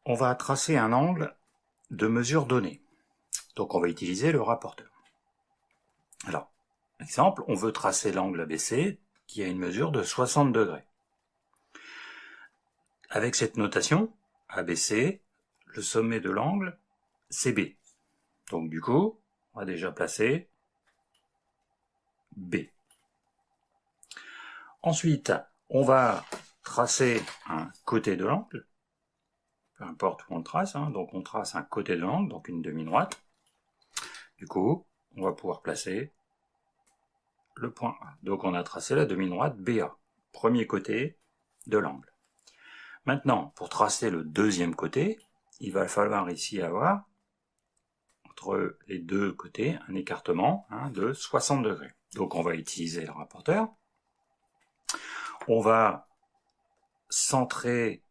On va tracer un angle de mesure donnée. Donc on va utiliser le rapporteur. Alors, exemple, on veut tracer l'angle ABC qui a une mesure de 60 degrés. Avec cette notation, ABC, le sommet de l'angle, c'est B. Donc du coup, on va déjà placer B. Ensuite, on va tracer un côté de l'angle, peu importe où on trace, donc on trace un côté de l'angle, donc une demi-droite. Du coup, on va pouvoir placer le point A. Donc on a tracé la demi-droite BA, premier côté de l'angle. Maintenant, pour tracer le deuxième côté, il va falloir ici avoir, entre les deux côtés, un écartement de 60 degrés. Donc on va utiliser le rapporteur. On va centrer,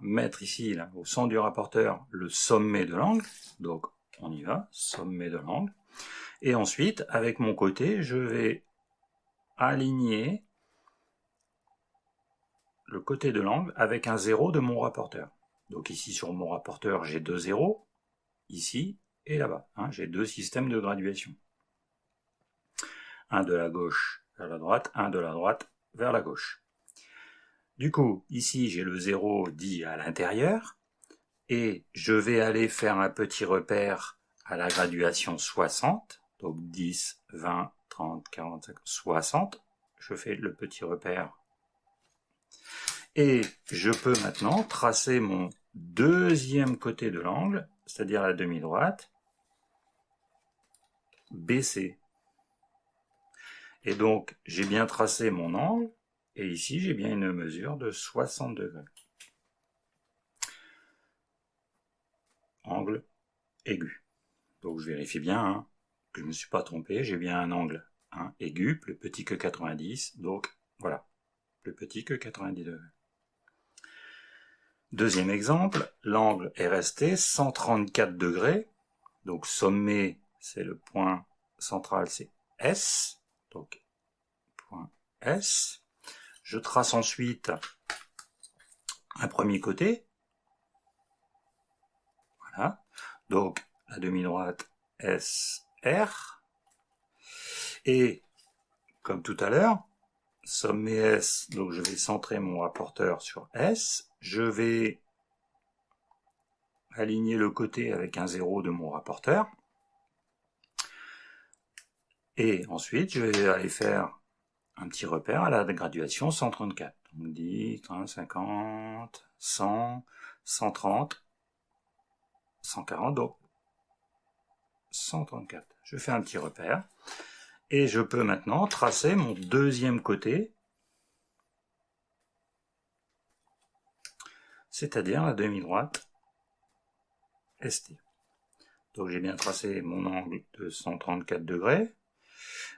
mettre ici, là, au centre du rapporteur, le sommet de l'angle. Donc on y va, sommet de l'angle. Et ensuite, avec mon côté, je vais aligner le côté de l'angle avec un zéro de mon rapporteur. Donc ici sur mon rapporteur, j'ai deux zéros, ici et là-bas. J'ai deux systèmes de graduation. Un de la gauche vers la droite, un de la droite vers la gauche. Du coup, ici j'ai le 0 dit à l'intérieur, et je vais aller faire un petit repère à la graduation 60, donc 10, 20, 30, 40, 50, 60. Je fais le petit repère. Et je peux maintenant tracer mon deuxième côté de l'angle, c'est-à-dire la demi-droite, BC. Et donc, j'ai bien tracé mon angle, et ici, j'ai bien une mesure de 60 degrés. Angle aigu. Donc, je vérifie bien que je ne me suis pas trompé, j'ai bien un angle aigu, plus petit que 90, donc voilà, plus petit que 90 degrés. Deuxième exemple, l'angle est resté 134 degrés, donc sommet, c'est le point central, c'est S, donc point S. Je trace ensuite un premier côté, voilà, donc la demi-droite SR, et comme tout à l'heure, sommet S, donc je vais centrer mon rapporteur sur S, je vais aligner le côté avec un 0 de mon rapporteur, et ensuite je vais aller faire un petit repère à la graduation 134. Donc 10, 30, 50, 100, 130, 140, donc 134. Je fais un petit repère, et je peux maintenant tracer mon deuxième côté, c'est-à-dire la demi-droite ST. Donc j'ai bien tracé mon angle de 134 degrés.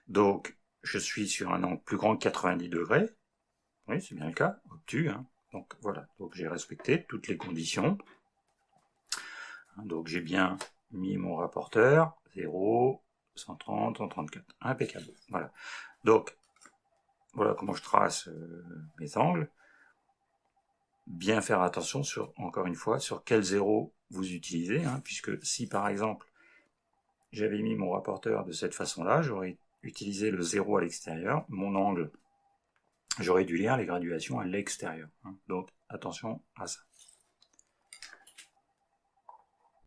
Donc je suis sur un angle plus grand que 90 degrés. Oui, c'est bien le cas, obtus. Donc voilà, donc j'ai respecté toutes les conditions. Donc j'ai bien mis mon rapporteur, 0, 130, 134. Impeccable. Voilà. Donc voilà comment je trace mes angles. Bien faire attention sur, encore une fois, sur quel zéro vous utilisez, puisque si par exemple j'avais mis mon rapporteur de cette façon-là, j'aurais utilisé le 0 à l'extérieur, mon angle, j'aurais dû lire les graduations à l'extérieur. Donc attention à ça.